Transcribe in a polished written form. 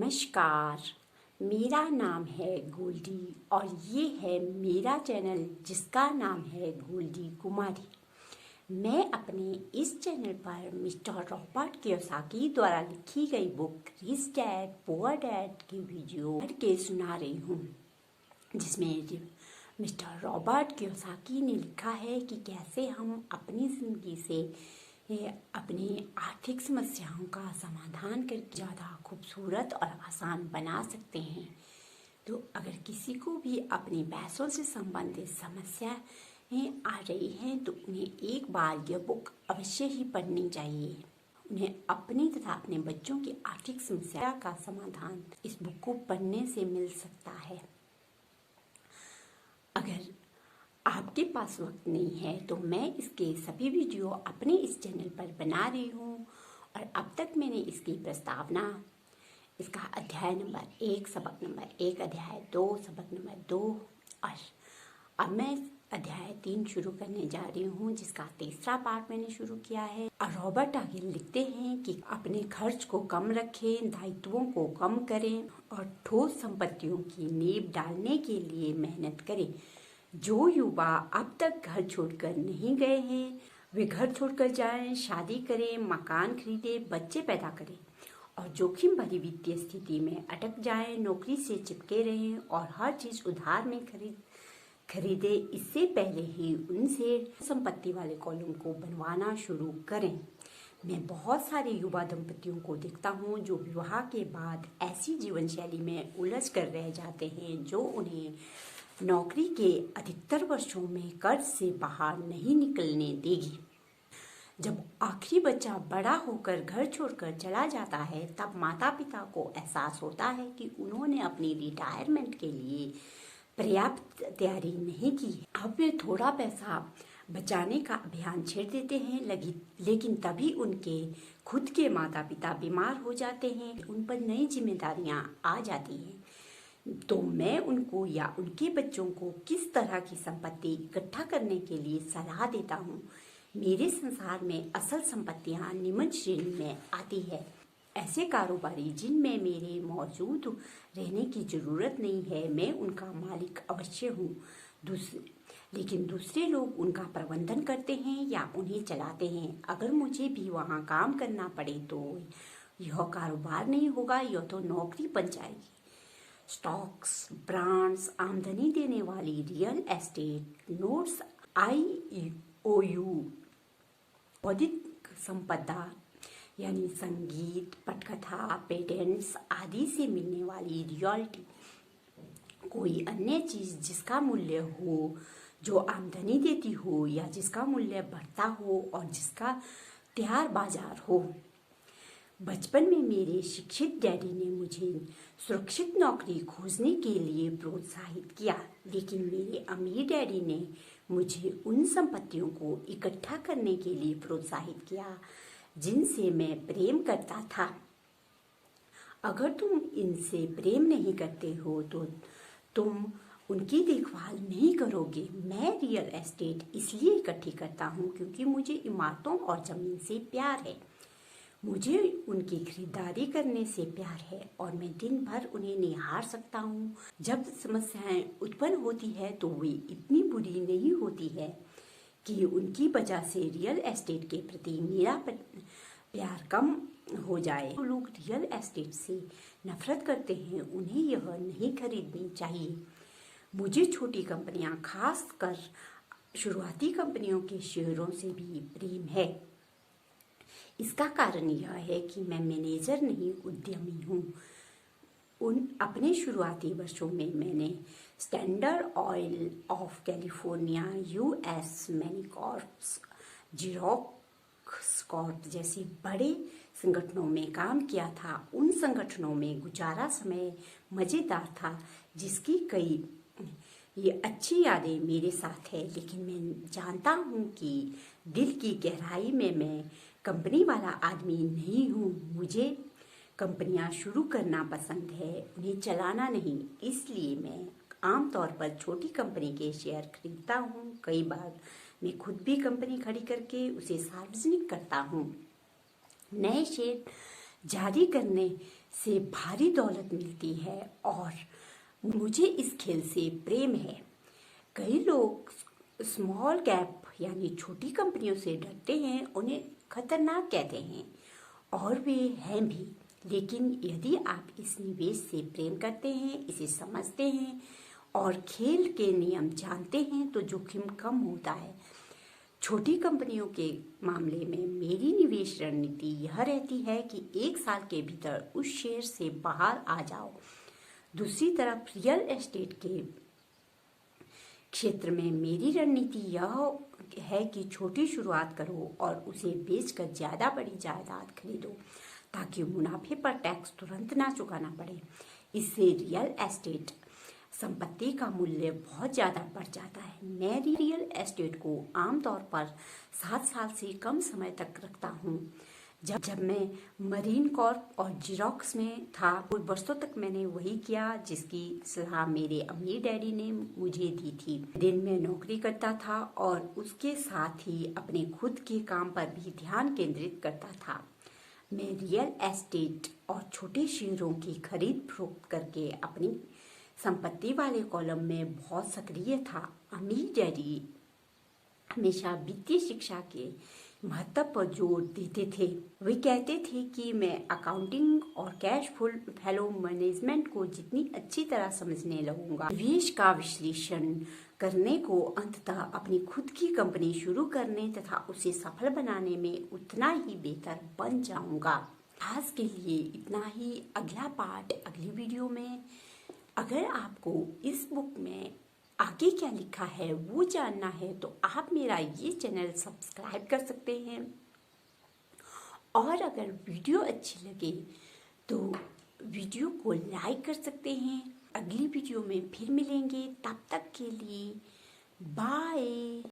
नमस्कार, मेरा नाम है गोल्डी और ये है मेरा चैनल जिसका नाम है गोल्डी कुमारी। मैं अपने इस चैनल पर मिस्टर रॉबर्ट कियोसाकी द्वारा लिखी गई book rich dad poor dad की वीडियो पढ़ के सुना रही हूँ, जिसमें मिस्टर रॉबर्ट कियोसाकी ने लिखा है कि कैसे हम अपनी ज़िंदगी से अपनी आर्थिक समस्याओं का समाधान करके ज़्यादा खूबसूरत और आसान बना सकते हैं। तो अगर किसी को भी अपने पैसों से संबंधित समस्याएं आ रही हैं तो उन्हें एक बार यह बुक अवश्य ही पढ़नी चाहिए। उन्हें अपनी तथा अपने बच्चों की आर्थिक समस्या का समाधान इस बुक को पढ़ने से मिल सकता है। अगर आपके पास वक्त नहीं है तो मैं इसके सभी वीडियो अपने इस चैनल पर बना रही हूँ और अब तक मैंने इसकी प्रस्तावना, इसका अध्याय नंबर 1, सबक नंबर 1, अध्याय 2, सबक नंबर 2 और अब मैं अध्याय 3 शुरू करने जा रही हूँ, जिसका तीसरा पार्ट मैंने शुरू किया है। और रॉबर्ट आगे लिखते हैं कि अपने खर्च को कम रखें, दायित्वों को कम करें और ठोस संपत्तियों की नींव डालने के लिए मेहनत करें। जो युवा अब तक घर छोड़कर नहीं गए हैं वे घर छोड़कर जाएं, शादी करें, मकान खरीदें, बच्चे पैदा करें और जोखिम भरी वित्तीय स्थिति में अटक जाएं, नौकरी से चिपके रहें और हर चीज उधार में खरीदे इससे पहले ही उनसे संपत्ति वाले कॉलम को बनवाना शुरू करें। मैं बहुत सारे युवा दंपतियों को देखता हूँ जो विवाह के बाद ऐसी जीवन शैली में उलझ कर रह जाते हैं जो उन्हें नौकरी के अधिकतर वर्षों में कर्ज से बाहर नहीं निकलने देगी। जब आखिरी बच्चा बड़ा होकर घर छोड़कर चला जाता है तब माता पिता को एहसास होता है कि उन्होंने अपनी रिटायरमेंट के लिए पर्याप्त तैयारी नहीं की। अब वे थोड़ा पैसा बचाने का अभियान छेड़ देते हैं, लेकिन तभी उनके खुद के माता पिता बीमार हो जाते हैं, उन पर नई जिम्मेदारियां आ जाती हैं। तो मैं उनको या उनके बच्चों को किस तरह की संपत्ति इकट्ठा करने के लिए सलाह देता हूँ। मेरे संसार में असल संपत्तियाँ निम्न श्रेणी में आती है। ऐसे कारोबारी जिनमें मेरे मौजूद रहने की जरूरत नहीं है, मैं उनका मालिक अवश्य हूँ, लेकिन दूसरे लोग उनका प्रबंधन करते हैं या उन्हें चलाते हैं। अगर मुझे भी वहाँ काम करना पड़े तो यह कारोबार नहीं होगा, यह तो नौकरी बन जाएगी। स्टॉक्स, ब्रांड्स, आमदनी देने वाली रियल एस्टेट, नोट्स, IOU, बौद्धिक संपदा यानी संगीत, पटकथा, पेटेंट्स आदि से मिलने वाली रॉयल्टी, कोई अन्य चीज जिसका मूल्य हो, जो आमदनी देती हो या जिसका मूल्य बढ़ता हो और जिसका तैयार बाजार हो। बचपन में मेरे शिक्षित डैडी ने मुझे सुरक्षित नौकरी खोजने के लिए प्रोत्साहित किया, लेकिन मेरे अमीर डैडी ने मुझे उन संपत्तियों को इकट्ठा करने के लिए प्रोत्साहित किया जिनसे मैं प्रेम करता था। अगर तुम इनसे प्रेम नहीं करते हो तो तुम उनकी देखभाल नहीं करोगे। मैं रियल एस्टेट इसलिए इकट्ठी करता हूँ क्योंकि मुझे इमारतों और जमीन से प्यार है। मुझे उनकी खरीदारी करने से प्यार है और मैं दिन भर उन्हें निहार सकता हूँ। जब समस्याएं उत्पन्न होती है तो वे इतनी बुरी नहीं होती है कि उनकी वजह से रियल एस्टेट के प्रति मेरा प्यार कम हो जाए। जो लोग रियल एस्टेट से नफरत करते हैं उन्हें यह नहीं खरीदनी चाहिए। मुझे छोटी कंपनियां, खास कर शुरुआती कंपनियों के शेयरों से भी प्रेम है। इसका कारण यह है कि मैं मैनेजर नहीं उद्यमी हूँ। अपने शुरुआती वर्षों में मैंने Standard Oil of California, US मैनीकॉर्प्स, ज़ेरॉक्स कॉर्प जैसे बड़े संगठनों में काम किया था। उन संगठनों में गुजारा समय मज़ेदार था, जिसकी कई ये अच्छी यादें मेरे साथ है, लेकिन मैं जानता हूँ कि दिल की गहराई में मैं कंपनी वाला आदमी नहीं हूँ। मुझे कंपनियाँ शुरू करना पसंद है, उन्हें चलाना नहीं। इसलिए मैं आमतौर पर छोटी कंपनी के शेयर खरीदता हूँ। कई बार मैं खुद भी कंपनी खड़ी करके उसे सार्वजनिक करता हूँ। नए शेयर जारी करने से भारी दौलत मिलती है और मुझे इस खेल से प्रेम है। कई लोग स्मॉल कैप यानी छोटी कंपनियों से डरते हैं, उन्हें खतरनाक कहते हैं और वे हैं भी। लेकिन यदि आप इस निवेश से प्रेम करते हैं, इसे समझते हैं और खेल के नियम जानते हैं तो जोखिम कम होता है। छोटी कंपनियों के मामले में मेरी निवेश रणनीति यह रहती है कि 1 साल के भीतर उस शेयर से बाहर आ जाओ। दूसरी तरफ रियल एस्टेट के क्षेत्र में मेरी रणनीति यह है कि छोटी शुरुआत करो और उसे बेचकर ज़्यादा बड़ी जायदाद खरीदो ताकि मुनाफे पर टैक्स तुरंत ना चुकाना पड़े। इससे रियल एस्टेट संपत्ति का मूल्य बहुत ज़्यादा बढ़ जाता है। मैं रियल एस्टेट को आमतौर पर 7 साल से कम समय तक रखता हूँ। जब मैं मरीन कॉर्प और जीरोक्स में था, कुछ वर्षों तक मैंने वही किया जिसकी सलाह मेरे अमीर डैडी ने मुझे दी थी। दिन में नौकरी करता था और उसके साथ ही अपने खुद के काम पर भी ध्यान केंद्रित करता था। मैं रियल एस्टेट और छोटे शेयरों की खरीद फरोख्त करके अपनी संपत्ति वाले कॉलम में बहुत सक्रिय था। अमीर डैडी हमेशा वित्तीय शिक्षा के महत्व पर जोर देते थे। वे कहते थे कि मैं अकाउंटिंग और कैश फ्लो मैनेजमेंट को जितनी अच्छी तरह समझने लगूंगा, निवेश का विश्लेषण करने को, अंततः अपनी खुद की कंपनी शुरू करने तथा उसे सफल बनाने में उतना ही बेहतर बन जाऊंगा। आज के लिए इतना ही। अगला पार्ट अगली वीडियो में। अगर आपको इस बुक में आगे क्या लिखा है वो जानना है तो आप मेरा ये चैनल सब्सक्राइब कर सकते हैं और अगर वीडियो अच्छी लगे तो वीडियो को लाइक कर सकते हैं। अगली वीडियो में फिर मिलेंगे, तब तक के लिए बाय।